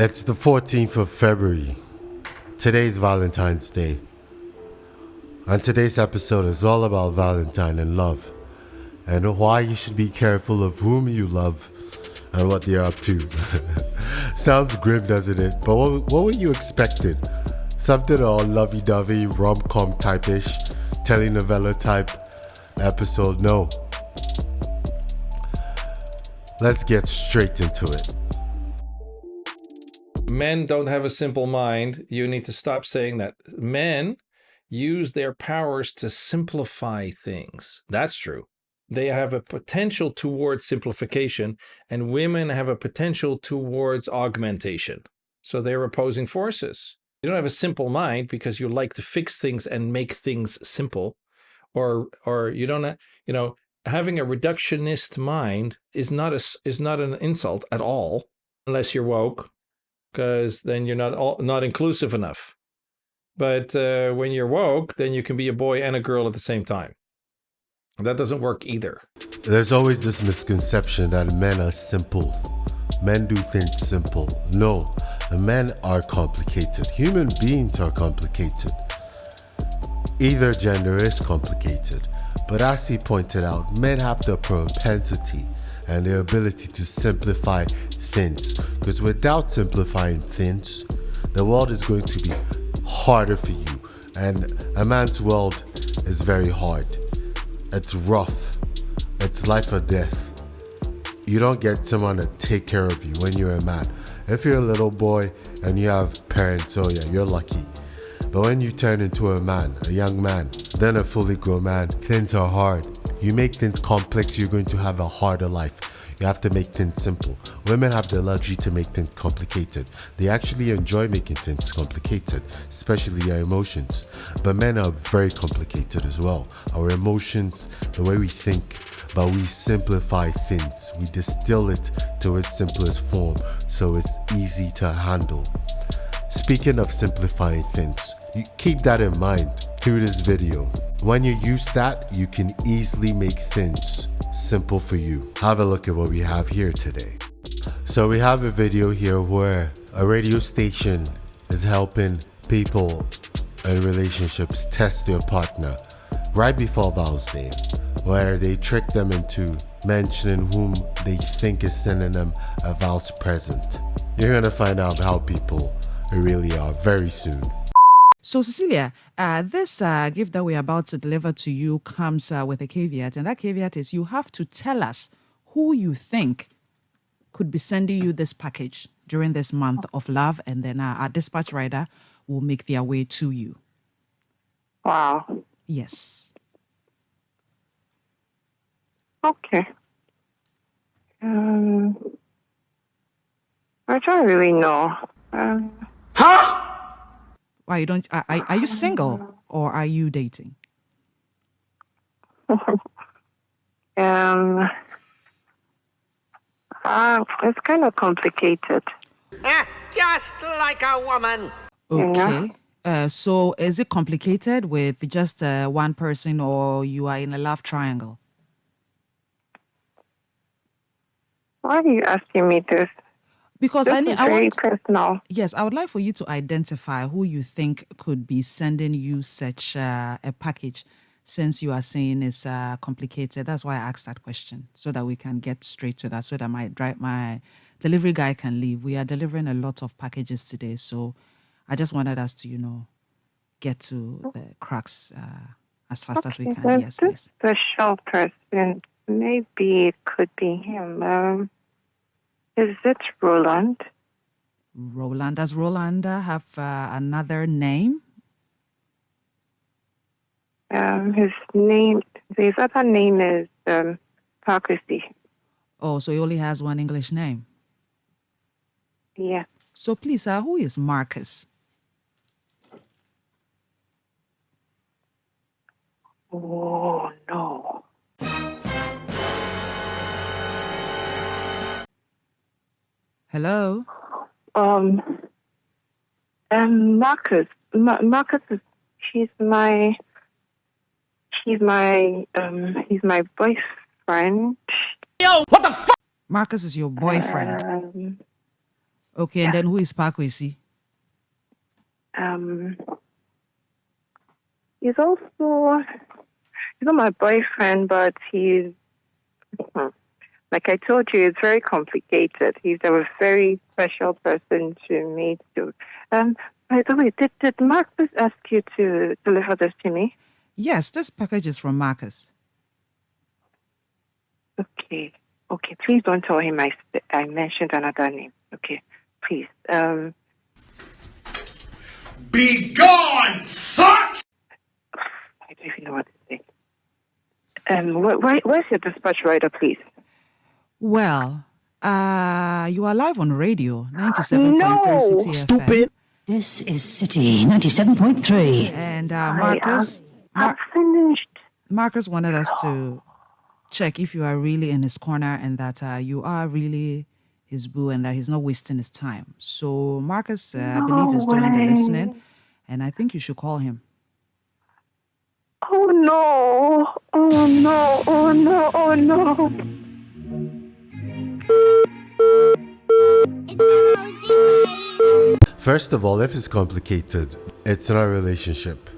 It's the 14th of February. Today's Valentine's Day. And today's episode is all about Valentine and love, and why you should be careful of whom you love and what they're up to. Sounds grim, doesn't it? But what were you expecting? Something all lovey-dovey, rom-com type-ish, telenovela type episode? No. Let's get straight into it. Men don't have a simple mind. You need to stop saying that. Men use their powers to simplify things. That's true. They have a potential towards simplification, and women have a potential towards augmentation. So they're opposing forces. You don't have a simple mind because you like to fix things and make things simple, or you don't, having a reductionist mind is not an insult at all, unless you're woke, because then you're not inclusive enough. But when you're woke, then you can be a boy and a girl at the same time. That doesn't work either. There's always this misconception that men are simple. Men do things simple. No, men are complicated. Human beings are complicated. Either gender is complicated. But as he pointed out, men have the propensity and the ability to simplify things. Because without simplifying things, the world is going to be harder for you. And a man's world is very hard. It's rough. It's life or death. You don't get someone to take care of you when you're a man. If you're a little boy and you have parents, oh yeah, you're lucky. But when you turn into a man, a young man, then a fully grown man, things are hard. You make things complex, you're going to have a harder life. You have to make things simple. Women have the luxury to make things complicated. They actually enjoy making things complicated, especially their emotions. But men are very complicated as well. Our emotions, the way we think, but we simplify things. We distill it to its simplest form so it's easy to handle. Speaking of simplifying things, you keep that in mind through this video. When you use that, you can easily make things simple for you. Have a look at what we have here today. So we have a video here where a radio station is helping people in relationships test their partner right before Val's Day, where they trick them into mentioning whom they think is sending them a Val's present. You're gonna find out how people really are very soon. So, Cecilia, this gift that we're about to deliver to you comes with a caveat, and that caveat is you have to tell us who you think could be sending you this package during this month of love, and then our dispatch rider will make their way to you. Wow. Yes. Okay. I don't really know. Why you don't? Are you single or are you dating? It's kind of complicated. Just like a woman. Okay. So is it complicated with just one person, or you are in a love triangle? Why are you asking me this? Because This is very personal. Yes, I would like for you to identify who you think could be sending you such a package, since you are saying it's complicated. That's why I asked that question, so that we can get straight to that, so that my delivery guy can leave. We are delivering a lot of packages today, so I just wanted us to, get to the crux as fast as we can. There's Yes, this please. special person. Maybe it could be him. Is it Roland? Roland. Does Roland have another name? His other name is Parkesy. Oh, so he only has one English name. Yeah. So please, who is Marcus? Oh no. Hello? Marcus. Marcus is he's my boyfriend. Marcus is your boyfriend. Okay, and then who is Pakwesi? He's not my boyfriend, but he's like I told you, it's very complicated. He's a very special person to me too. By the way, did Marcus ask you to deliver this to me? Yes, this package is from Marcus. Okay. Please don't tell him I mentioned another name. Okay, please. Be gone, fuck! I don't even know what to say. Where's your dispatch rider, please? Well, you are live on radio, 97.3 City FM. Stupid. This is City 97.3. And Marcus, I'm finished. Marcus wanted us to check if you are really in his corner and that you are really his boo and that he's not wasting his time. So Marcus, I believe, is doing the listening, and I think you should call him. Oh no! Oh no! Oh no! Oh no! First of all, if it's complicated, it's not a relationship.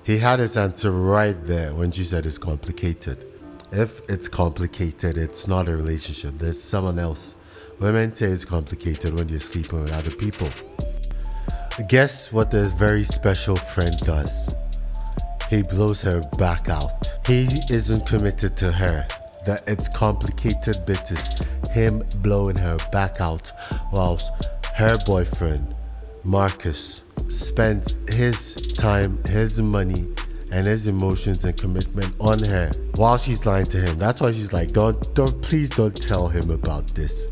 He had his answer right there when she said it's complicated. If it's complicated, it's not a relationship. There's someone else. Women say it's complicated when you're sleeping with other people. Guess what this very special friend does? He blows her back out. He isn't committed to her. The it's complicated bit is him blowing her back out, whilst her boyfriend, Marcus, spends his time, his money, and his emotions and commitment on her while she's lying to him. That's why she's like, please don't tell him about this.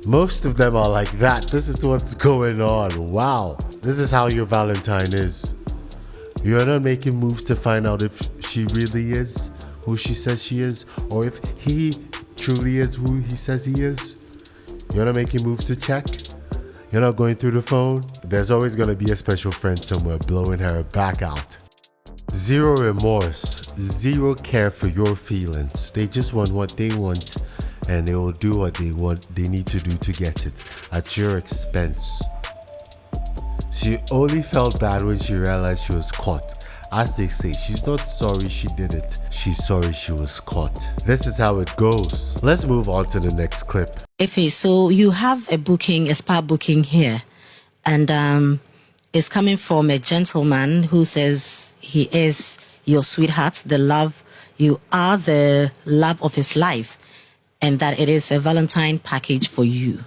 Most of them are like that. This is what's going on. Wow. This is how your Valentine is. You're not making moves to find out if she really is who she says she is, or if he truly is who he says he is. You're not making moves to check. You're not going through the phone. There's always going to be a special friend somewhere blowing her back out. Zero remorse, zero care for your feelings. They just want what they want, and they will do what they need to do to get it at your expense. She only felt bad when she realized she was caught. As they say, she's not sorry she did it. She's sorry she was caught. This is how it goes. Let's move on to the next clip. Okay, so you have a spa booking here, and it's coming from a gentleman who says he is your sweetheart, you are the love of his life, and that it is a Valentine package for you.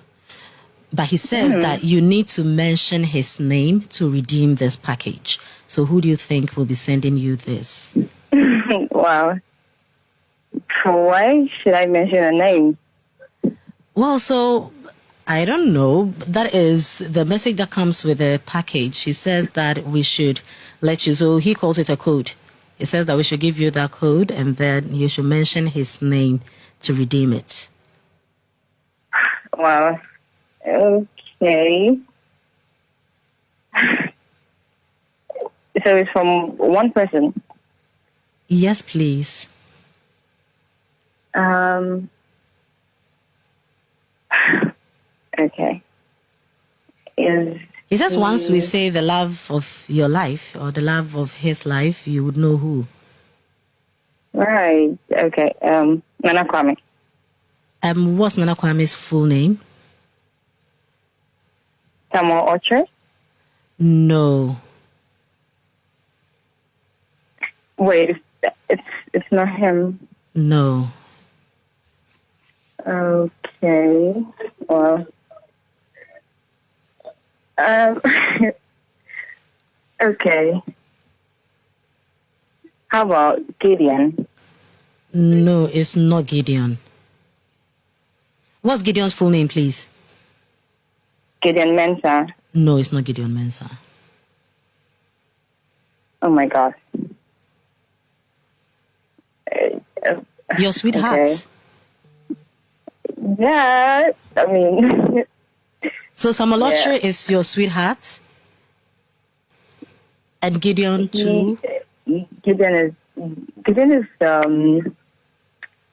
But he says that you need to mention his name to redeem this package. So who do you think will be sending you this? Wow. Why should I mention a name? Well, so I don't know. That is the message that comes with the package. He says that we should let you. So he calls it a code. He says that we should give you that code and then you should mention his name to redeem it. Wow. Okay. So it's from one person? Yes, please. Okay. He says once we say the love of your life or the love of his life, you would know who. Right. Okay. Nana Kwame. What's Nana Kwame's full name? Samuel Ocher? No. Wait, it's not him. No. Okay. Well. Okay. How about Gideon? No, it's not Gideon. What's Gideon's full name, please? Gideon Mensah. No, it's not Gideon Mensah. Oh my God. Your sweetheart. Okay. Yeah, I mean. So Samalotre is your sweetheart? And Gideon too? Gideon is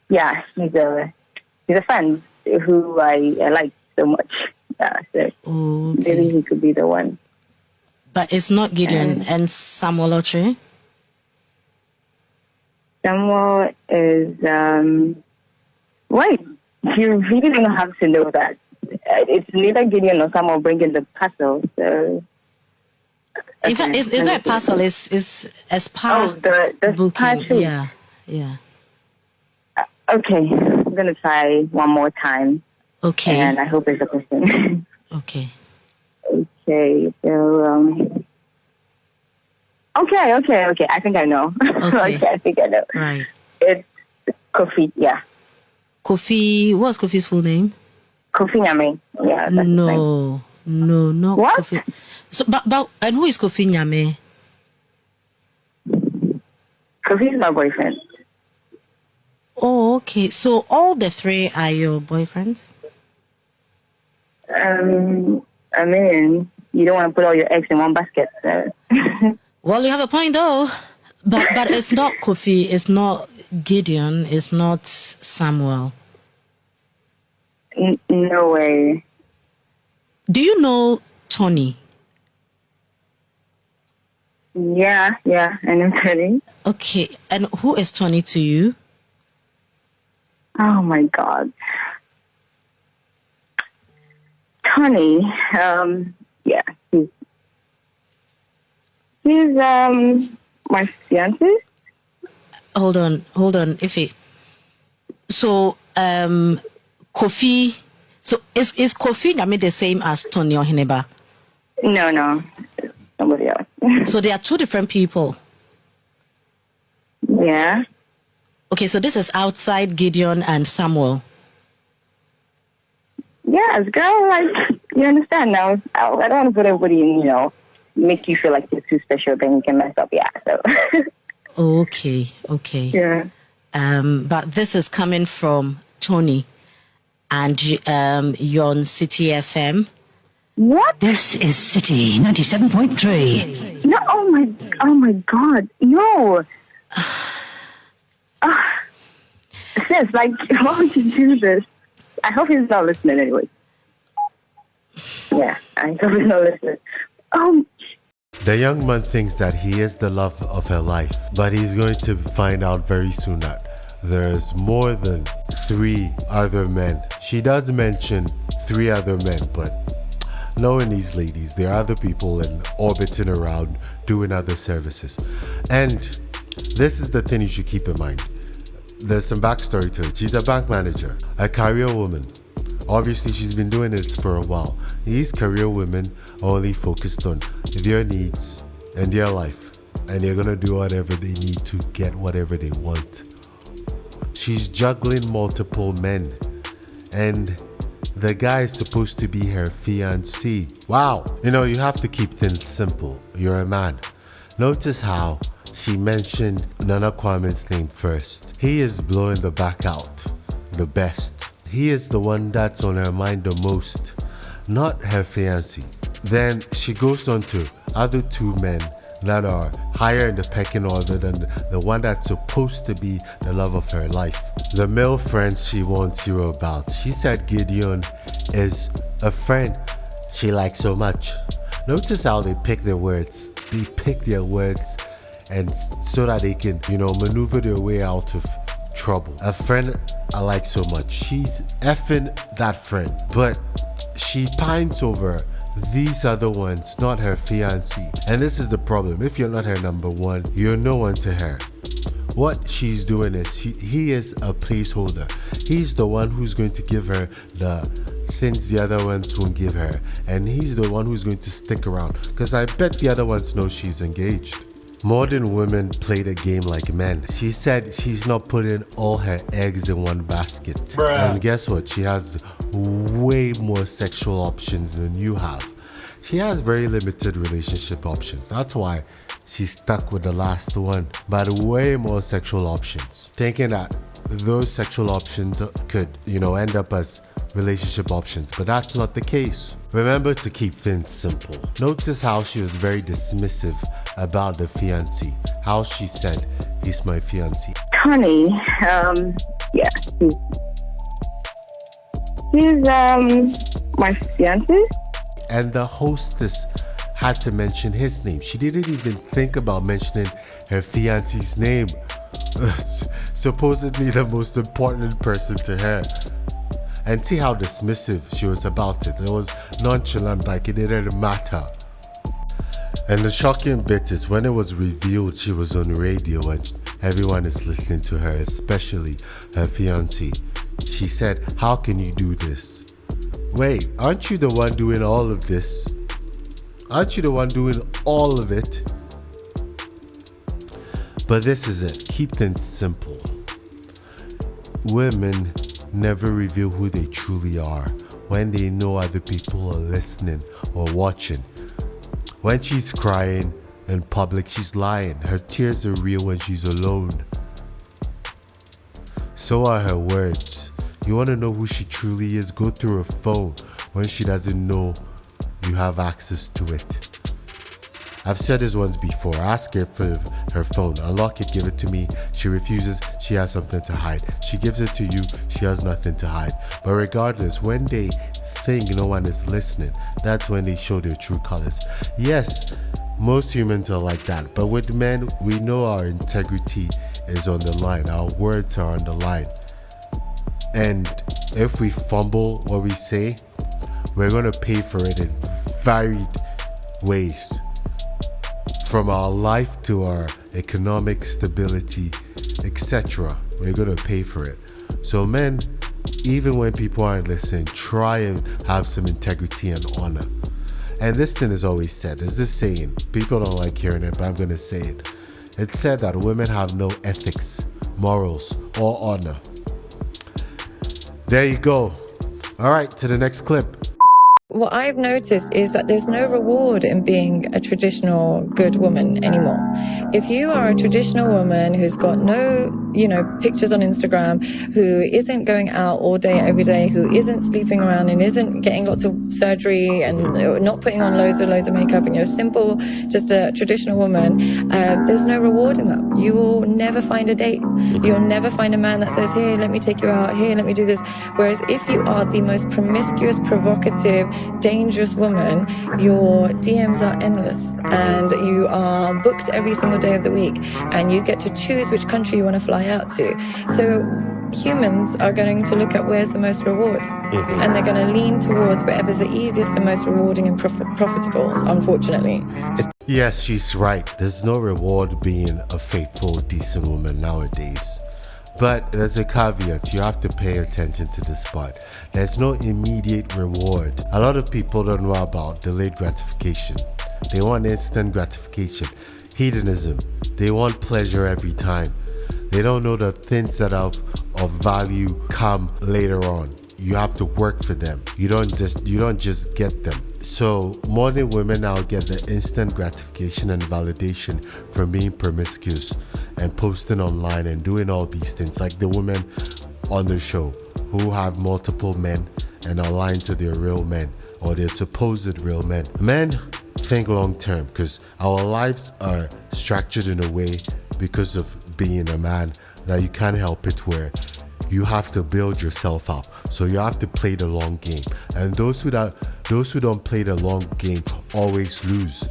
yeah, he's a friend who I like so much. So Okay. maybe he could be the one. But it's not Gideon and Samuel Oche? Samuel is, wait, you really don't have to know that. It's neither Gideon nor Samuel bringing the parcel, so. In fact, it's not a parcel, it's a spa the booking. party. Yeah. Okay, I'm going to try one more time. Okay. And I hope it's a person. Okay. Okay, so, okay. I think I know. Okay. Okay, I think I know. Right. It's Kofi, yeah. Kofi, what's Kofi's full name? Kofi Nyame. Yeah, that's his name. No, not What? Kofi. So, but and who is Kofi Nyame? Kofi is my boyfriend. Oh, okay. So all the three are your boyfriends? I mean, you don't want to put all your eggs in one basket. So. Well, you have a point though. But it's not Kofi, it's not Gideon, it's not Samuel. No way. Do you know Tony? Yeah, I know Tony. Okay, and who is Tony to you? Oh my God. Tony, yeah, he's my fiancé. Hold on, Ife. So, Kofi, so is Kofi Nyame the same as Tony Ohineba? No, somebody else. So they are two different people. Yeah. Okay, so this is outside Gideon and Samuel. Yes, girl, like, you understand now. I don't want to put everybody in, make you feel like you're too special, then you can mess up, yeah, so. Okay. Yeah. But this is coming from Tony and you're on City FM. What? This is City 97.3. No, oh my God, no. Sis, like, why would you do this? I hope he's not listening anyway. Yeah, I hope he's not listening. The young man thinks that he is the love of her life, but he's going to find out very soon that there's more than 3 other men. She does mention 3 other men, but knowing these ladies, there are other people and orbiting around doing other services. And this is the thing you should keep in mind. There's some backstory to it. She's a bank manager, a career woman. Obviously, she's been doing this for a while. These career women are only focused on their needs and their life, and they're gonna do whatever they need to get whatever they want. She's juggling multiple men, and the guy is supposed to be her fiancé. Wow. You have to keep things simple. You're a man. Notice how she mentioned Nana Kwame's name first. He is blowing the back out the best. He is the one that's on her mind the most, not her fiancé. Then she goes on to other 2 men that are higher in the pecking order than the one that's supposed to be the love of her life. The male friends she wants you about. She said Gideon is a friend she likes so much. Notice how they pick their words. They pick their words and so that they can, maneuver their way out of trouble. A friend I like so much. She's effing that friend, but she pines over these other ones, not her fiancé. And this is the problem. If you're not her number one, you're no one to her. What she's doing is he is a placeholder. He's the one who's going to give her the things the other ones won't give her, and he's the one who's going to stick around, because I bet the other ones know she's engaged. Modern women play the game like men. She said she's not putting all her eggs in one basket. Bruh. And guess what? She has way more sexual options than you have. She has very limited relationship options. That's why she's stuck with the last one. But way more sexual options. Thinking that those sexual options could, end up as relationship options, but that's not the case. Remember to keep things simple. Notice how she was very dismissive about the fiancé. How she said, he's my fiancé. Tony, yeah, he's My fiancé? And the hostess had to mention his name. She didn't even think about mentioning her fiancé's name. Supposedly the most important person to her. And see how dismissive she was about it. It was nonchalant, like it didn't matter. And the shocking bit is when it was revealed she was on radio and everyone is listening to her, especially her fiancé. She said, "How can you do this? Wait, aren't you the one doing all of this? Aren't you the one doing all of it?" But this is it. Keep things simple. Women never reveal who they truly are when they know other people are listening or watching. When she's crying in public, she's lying. Her tears are real when she's alone. So are her words. You want to know who she truly is? Go through her phone when she doesn't know you have access to it. I've said this once before. Ask her for her phone. Unlock it, give it to me. She refuses. She has something to hide. She gives it to you. She has nothing to hide. But regardless, when they think no one is listening, that's when they show their true colors. Yes, most humans are like that. But with men, we know our integrity is on the line. Our words are on the line. And if we fumble what we say, we're going to pay for it in varied ways. From our life to our economic stability, etc. We're going to pay for it. So men, even when people aren't listening, try and have some integrity and honor. And this thing is always said. There's this saying. People don't like hearing it, but I'm going to say it. It's said that women have no ethics, morals, or honor. There you go. All right, to the next clip. What I've noticed is that there's no reward in being a traditional good woman anymore. If you are a traditional woman who's got no, pictures on Instagram, who isn't going out all day, every day, who isn't sleeping around and isn't getting lots of surgery and not putting on loads of makeup, and you're simple, just a traditional woman, there's no reward in that. You will never find a date. You'll never find a man that says, "Here, let me take you out. Here, let me do this." Whereas if you are the most promiscuous, provocative, dangerous woman, your DMs are endless and you are booked every single day of the week and you get to choose which country you want to fly out to. So humans are going to look at where's the most reward, and they're going to lean towards whatever's the easiest and most rewarding and profitable, unfortunately. Yes, she's right. There's no reward being a faithful, decent woman nowadays. But there's a caveat. You have to pay attention to this part. There's no immediate reward. A lot of people don't know about delayed gratification. They want instant gratification. Hedonism. They want pleasure every time. They don't know the things that are of value come later on. You have to work for them. You don't just get them. So modern women now get the instant gratification and validation from being promiscuous and posting online and doing all these things, like the women on the show who have multiple men and are lying to their real men or their supposed real men. Men think long term because our lives are structured in a way because of being a man that you can't help it, where you have to build yourself up. So you have to play the long game. And those who don't play the long game always lose.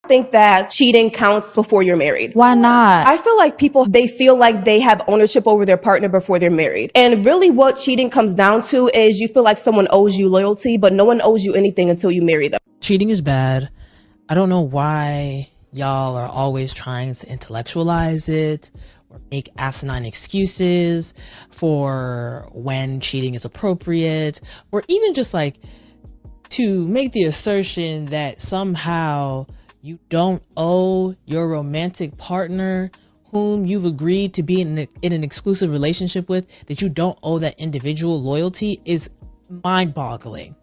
I think that cheating counts before you're married. Why not? I feel like people, they feel like they have ownership over their partner before they're married. And really what cheating comes down to is you feel like someone owes you loyalty, but no one owes you anything until you marry them. Cheating is bad. I don't know why y'all are always trying to intellectualize it or make asinine excuses for when cheating is appropriate, or even just like to make the assertion that somehow you don't owe your romantic partner whom you've agreed to be in an exclusive relationship with, that you don't owe that individual loyalty, is mind-boggling.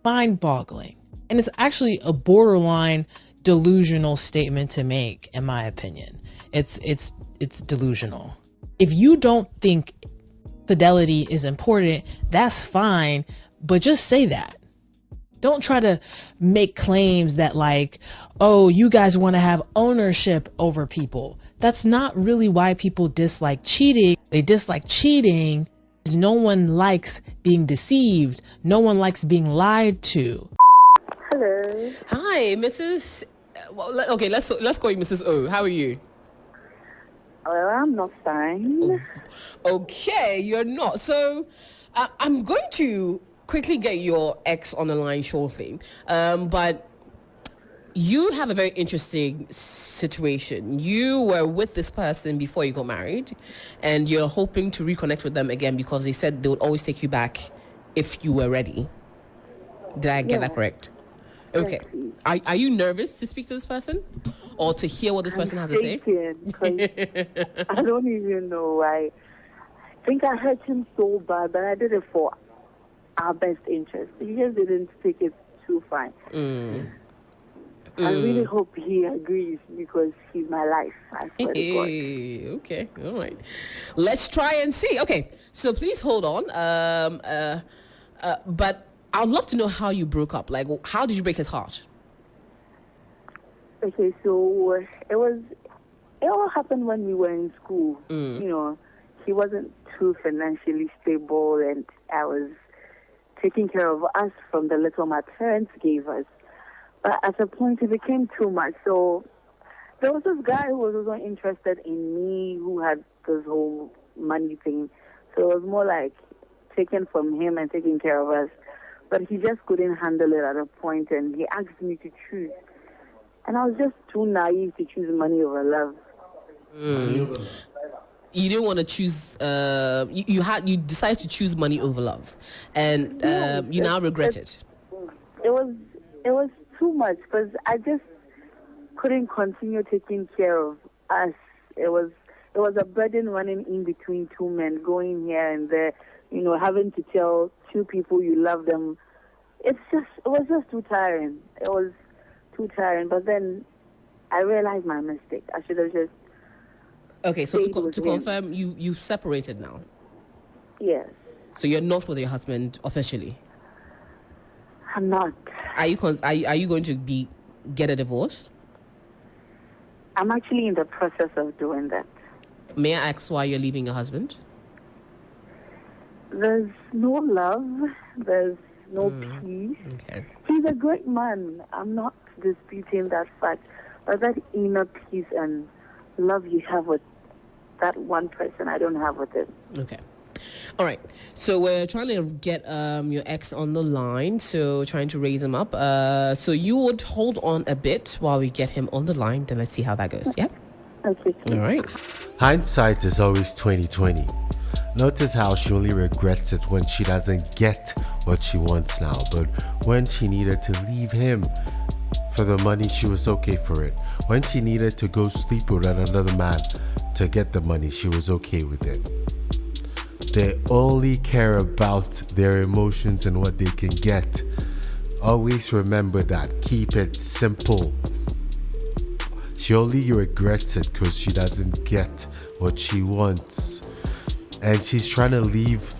Mind-boggling. And it's actually a borderline delusional statement to make, in my opinion. It's delusional. If you don't think fidelity is important, that's fine, but just say that. Don't try to make claims that like, oh, you guys want to have ownership over people. That's not really why people dislike cheating. They dislike cheating No one likes being deceived. No one likes being lied to. Hello. Hi, Mrs. Well, okay, let's call you Mrs. O. How are you? Well, I'm not fine. Okay, you're not. So, I'm going to quickly get your ex on the line shortly. But you have a very interesting situation. You were with this person before you got married, and you're hoping to reconnect with them again because they said they would always take you back if you were ready. Did I get that correct? Okay. Are you nervous to speak to this person or to hear what this person has to say? I don't even know. I think I hurt him so bad, but I did it for our best interest. He just didn't take it too fine. I really hope he agrees because he's my life. I swear to God. Okay, all right. Let's try and see. Okay, so please hold on. But I'd love to know how you broke up. Like, how did you break his heart? Okay, so it all happened when we were in school. You know, he wasn't too financially stable, and I was taking care of us from the little my parents gave us. But at a point, it became too much. So there was this guy who was also interested in me, who had this whole money thing. So it was more like taken from him and taking care of us. But he just couldn't handle it at a point, and he asked me to choose. And I was just too naive to choose money over love. You didn't want to choose. You decided to choose money over love, and you now regret it. It was too much because I just couldn't continue taking care of us. It was a burden running in between two men, going here and there. You know, having to tell two people you love them. It was just too tiring. It was too tiring. But then I realized my mistake. I should have just. Okay, so to confirm, you've separated now. Yes. So you're not with your husband officially. I'm not. Are you going to get a divorce? I'm actually in the process of doing that. May I ask why you're leaving your husband? There's no love. There's no peace. Okay. He's a great man. I'm not disputing that fact. But that inner peace and love you have with that one person, I don't have with it. Okay. All right. So we're trying to get your ex on the line. So trying to raise him up. So you would hold on a bit while we get him on the line. Then let's see how that goes. Yeah? Okay. All right. Hindsight is always 20/20. Notice how she only regrets it when she doesn't get what she wants now. But when she needed to leave him for the money, she was okay for it. When she needed to go sleep with another man to get the money, she was okay with it. They only care about their emotions and what they can get. Always remember that. Keep it simple. She only regrets it because she doesn't get what she wants. And she's trying to leave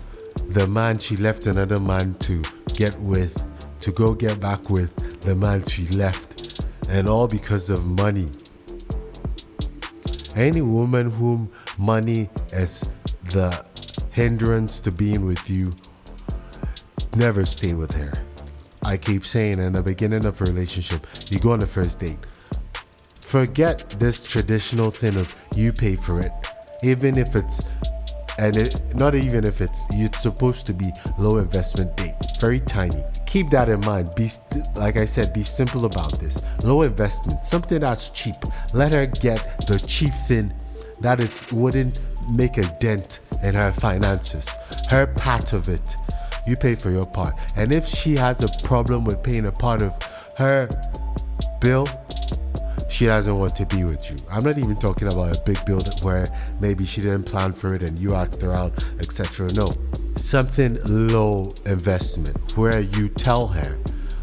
the man she left another man to get with, to go get back with the man she left. And all because of money. Any woman whom money is the hindrance to being with you, never stay with her. I keep saying in the beginning of a relationship, you go on a first date. Forget this traditional thing of you pay for it, even if it's, not even if it's supposed to be low investment date, very tiny. Keep that in mind. Like I said, be simple about this. Low investment, something that's cheap. Let her get the cheap thing that wouldn't make a dent in her finances. Her part of it, you pay for your part. And if she has a problem with paying a part of her bill, she doesn't want to be with you. I'm not even talking about a big bill where maybe she didn't plan for it and you asked her out, etc. No, something low investment where you tell her,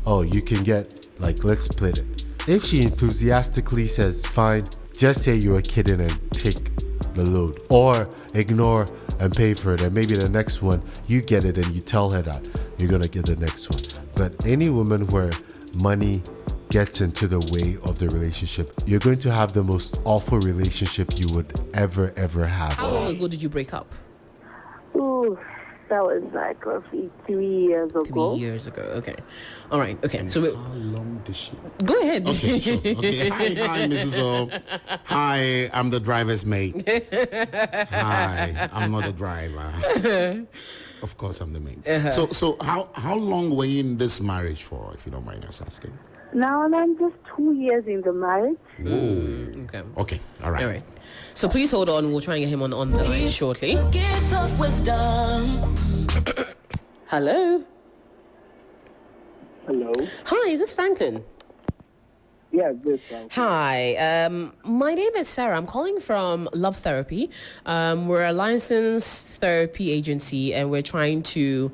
oh, you can get, like, let's split it. If she enthusiastically says fine, just say you're kidding and take the load, or ignore and pay for it, and maybe the next one you get it and you tell her that you're gonna get the next one. But any woman where money gets into the way of the relationship, you're going to have the most awful relationship you would ever have. How long ago did you break up? Ooh, That was like roughly 3 years ago. 3 years ago. Okay. All right. Okay. So how long did she? Go ahead. Okay. Hi, Mrs. O. Hi, I'm the driver's mate. Hi, I'm not a driver. Of course, I'm the mate. So how long were you in this marriage for, if you don't mind us asking? Now I'm just 2 years in the marriage. Okay. Okay. All right. All right. So please hold on. We'll try and get him on the line shortly. Hello. Hello. Hi, is this Franklin? Yeah, this Franklin. Hi. My name is Sarah. I'm calling from Love Therapy. We're a licensed therapy agency, and we're trying to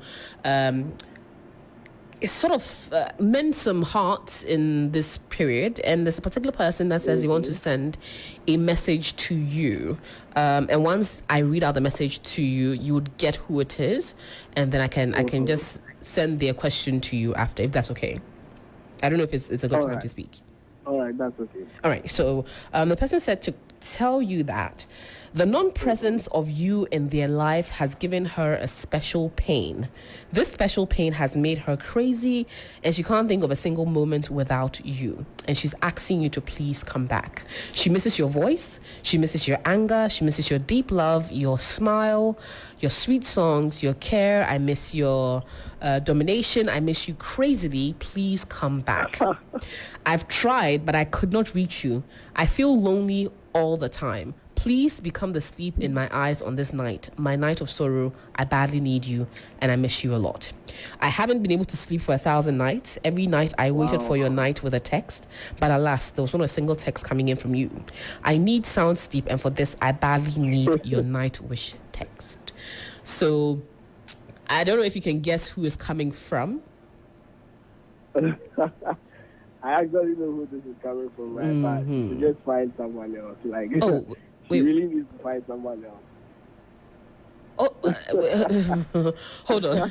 mend some hearts in this period. And there's a particular person that says he wants to send a message to you. And once I read out the message to you, you would get who it is, and then I can just send their question to you after, if that's okay. I don't know if it's a good time to speak. All right, that's okay. All right, so the person said to tell you that the non-presence of you in their life has given her a special pain. This special pain has made her crazy, and she can't think of a single moment without you. And she's asking you to please come back. She misses your voice. She misses your anger. She misses your deep love, your smile, your sweet songs, your care. I miss your domination. I miss you crazily. Please come back. I've tried, but I could not reach you. I feel lonely all the time. Please become the sleep in my eyes on this night, my night of sorrow. I badly need you, and I miss you a lot. I haven't been able to sleep for 1,000 nights. Every night I waited for your night with a text, but alas, there was not a single text coming in from you. I need sound sleep, and for this, I badly need your night wish text. So, I don't know if you can guess who is coming from. I actually know who this is coming from, right? But to just find someone else, like, she really needs to find someone else. Hold on.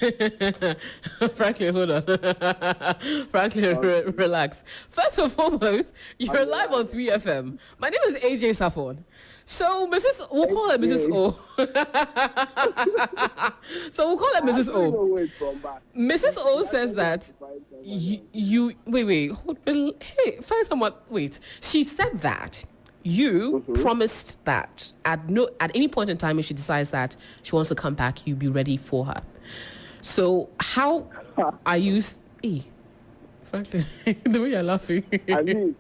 Franklin, hold on. Franklin, relax. First and foremost, you're live on 3FM. My name is AJ Sapon. So, we'll call her Mrs. O. So, we'll call her Mrs. O. Mrs. O says that find someone. Wait. She said that you promised that at any point in time, if she decides that she wants to come back, you'll be ready for her. So, how are you? Franklin, the way you're laughing. I mean,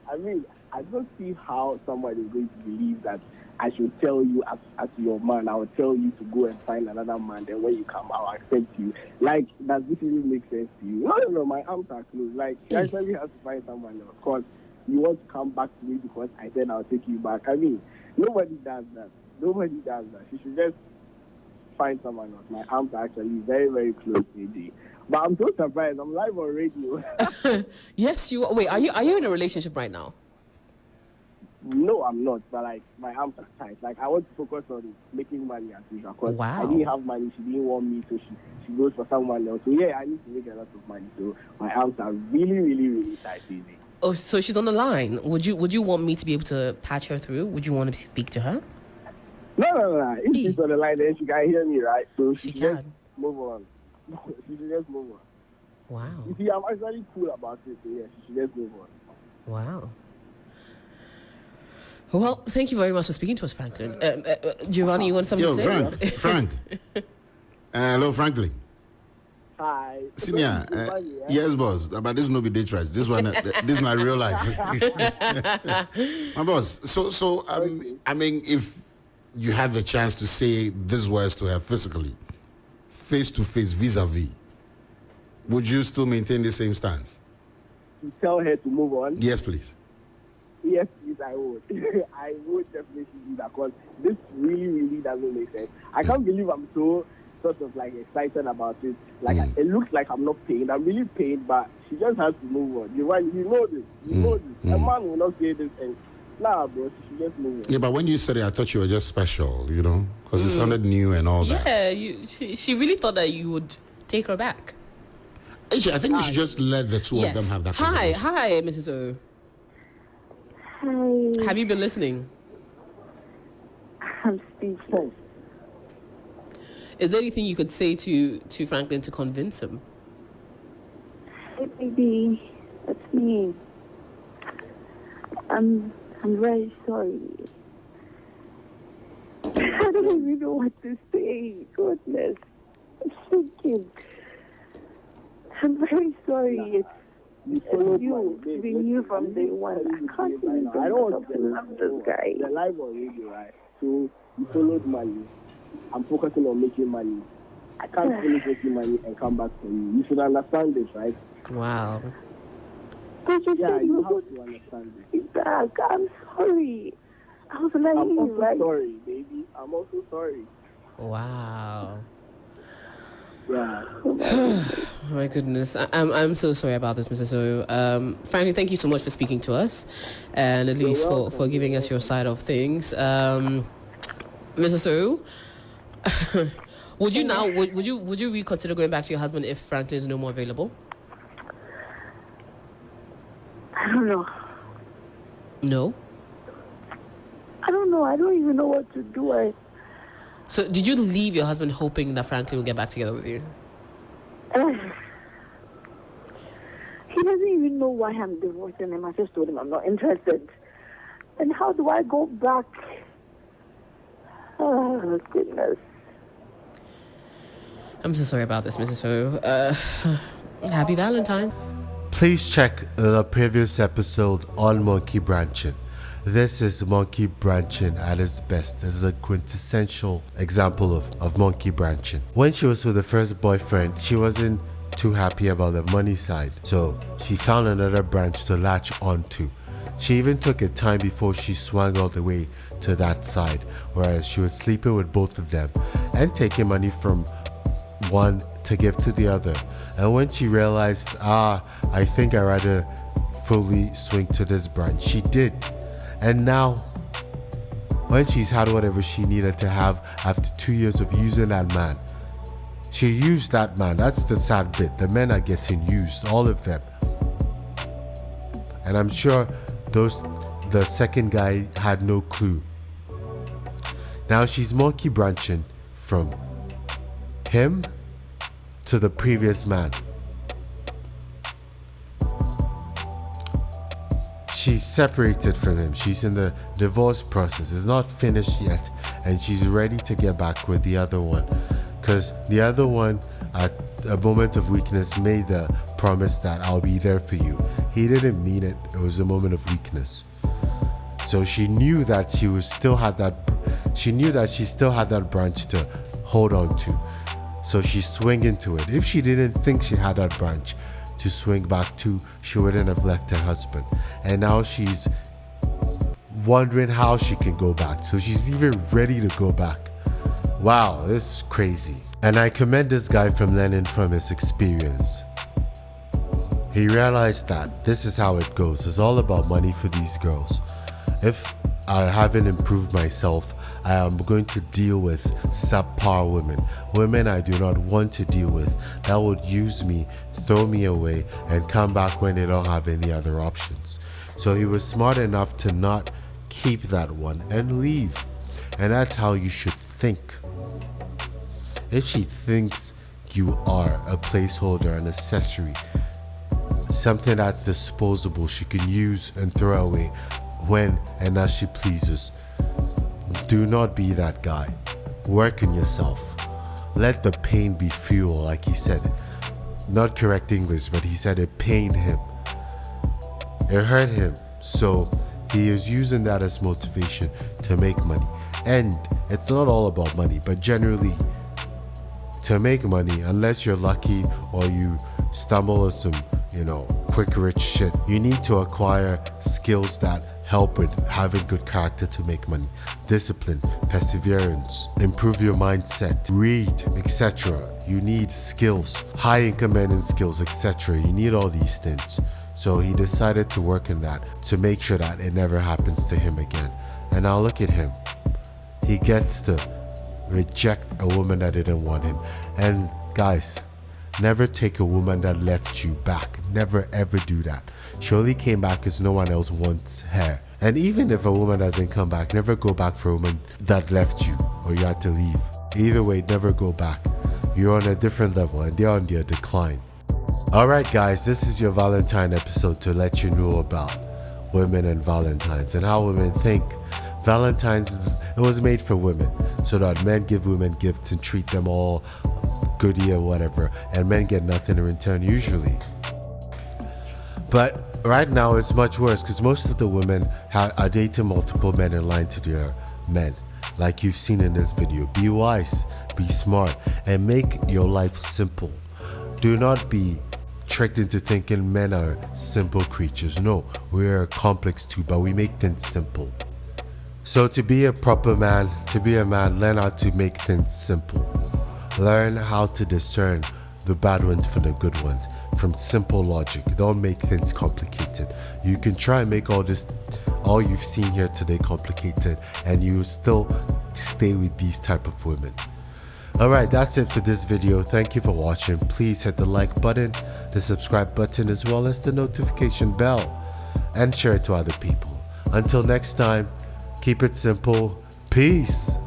I don't see how somebody is going to believe that I should tell you as your man, I will tell you to go and find another man, then when you come, I'll accept you. Like, does this even make sense to you? No, my arms are closed. Like, she actually has to find someone else. Because you want to come back to me because I said I'll take you back. I mean, nobody does that. She should just find someone else. My arms are actually very, very close, AJ. But I'm so surprised. I'm live on radio. Yes, you are. Wait, are you in a relationship right now? No, I'm not. But like, my arms are tight. Like, I want to focus on making money as usual. Because I didn't have money. She didn't want me, so she goes for someone else. So yeah, I need to make a lot of money. So my arms are really, really, really tight, AJ. Oh, so she's on the line. Would you want me to be able to patch her through? Would you want to speak to her? No. If she's on the line, then she can hear me, right? So she can just move on. She should just move on. Wow. You see, I'm actually cool about it. So yeah, she should just move on. Wow. Well, thank you very much for speaking to us, Franklin. Giovanni, you want something to say? Frank. Hello, Franklin. Hi. Senior, yes, boss. But this no be day trash. This one, this is my real life. My boss. So I mean, if you had the chance to say these words to her physically, face to face, vis-a-vis, would you still maintain the same stance? To tell her to move on? Yes, please. Yes, please, I would. I would definitely do that because this really, really doesn't make sense. I can't believe I'm so sort of like excited about it. Like it looks like I'm not pained. I'm really pained, but she just has to move on. You know this. A man will not say this and nah, bro, she should just move on. Yeah, but when you said it, I thought you were just special, you know, because it sounded new and all that. Yeah, she really thought that you would take her back. Actually, I think we should just let the two of them have that conversation. Hi, Mrs. O. Hi. Have you been listening? I'm speechless. Is there anything you could say to Franklin to convince him? Hey, baby, it's me. I'm very sorry. I don't even know what to say. Goodness. I'm shaking. I'm very sorry. It's you. It's been you from day one. I can't even I don't want to love this guy. The live on radio, right? So you followed money. I'm focusing on making money. I can't finish making money and come back for you. You should understand this, right? Wow. But you Yeah, said you you have would to understand this. be back. I'm sorry. I was like, I'm also right? sorry, baby. I'm also sorry. Wow. Yeah. Oh my goodness. I'm so sorry about this, Mr. So. Frankly, thank you so much for speaking to us, and at least for giving us your side of things. Mr. So, would you reconsider going back to your husband if Franklin is no more available? I don't know. No. I don't know. I don't even know what to do. So, did you leave your husband hoping that Franklin will get back together with you? He doesn't even know why I'm divorcing him. I just told him I'm not interested. And how do I go back? Oh, goodness. I'm so sorry about this, Mrs. Ho. Happy Valentine. Please check the previous episode on monkey branching. This is monkey branching at its best. This is a quintessential example of monkey branching. When she was with the first boyfriend, she wasn't too happy about the money side, so she found another branch to latch onto. She even took a time before she swung all the way to that side, whereas she was sleeping with both of them and taking money from one to give to the other. And when she realized, I think I'd rather fully swing to this branch, she did. And now, when she's had whatever she needed to have after 2 years of using that man, she used that man. That's the sad bit. The men are getting used, all of them. And I'm sure the second guy had no clue. Now she's monkey branching from him to the previous man. She's separated from him. She's in the divorce process. It's not finished yet, and she's ready to get back with the other one, because the other one at a moment of weakness made the promise that I'll be there for you. He didn't mean it. It was a moment of weakness. So she knew that she still had that branch to hold on to. So she swung into it. If she didn't think she had that branch to swing back to, she wouldn't have left her husband. And now she's wondering how she can go back. So she's even ready to go back. Wow, this is crazy. And I commend this guy from learning from his experience. He realized that this is how it goes. It's all about money for these girls. If I haven't improved myself, I am going to deal with subpar women I do not want to deal with, that would use me, throw me away, and come back when they don't have any other options. So he was smart enough to not keep that one and leave. And that's how you should think. If she thinks you are a placeholder, an accessory, something that's disposable she can use and throw away when and as she pleases, do not be that guy. Work on yourself. Let the pain be fuel, like he said. Not correct English, but he said it pained him. It hurt him. So he is using that as motivation to make money. And it's not all about money, but generally, to make money, unless you're lucky or you stumble on some, quick rich shit, you need to acquire skills that help with having good character to make money. Discipline, perseverance, improve your mindset, read, etc. You need skills, high income earning skills, etc. You need all these things. So he decided to work on that to make sure that it never happens to him again. And now look at him. He gets to reject a woman that didn't want him. And guys, never take a woman that left you back. Never ever do that. She only came back because no one else wants her. And even if a woman doesn't come back, never go back for a woman that left you or you had to leave. Either way, never go back. You're on a different level and they're on their decline. Alright guys, this is your Valentine episode to let you know about women and Valentines and how women think. Valentine's it was made for women so that men give women gifts and treat them all goody or whatever, and men get nothing in return usually. But right now it's much worse because most of the women are dating multiple men in line to their men. Like you've seen in this video. Be wise, be smart, and make your life simple. Do not be tricked into thinking men are simple creatures. No, we're complex too, but we make things simple. So to be a proper man, to be a man, learn how to make things simple. Learn how to discern the bad ones from the good ones from simple logic. Don't make things complicated. You can try and make all you've seen here today complicated and you still stay with these type of women. Alright, that's it for this video. Thank you for watching. Please hit the like button, the subscribe button, as well as the notification bell, and share it to other people. Until next time, keep it simple. Peace.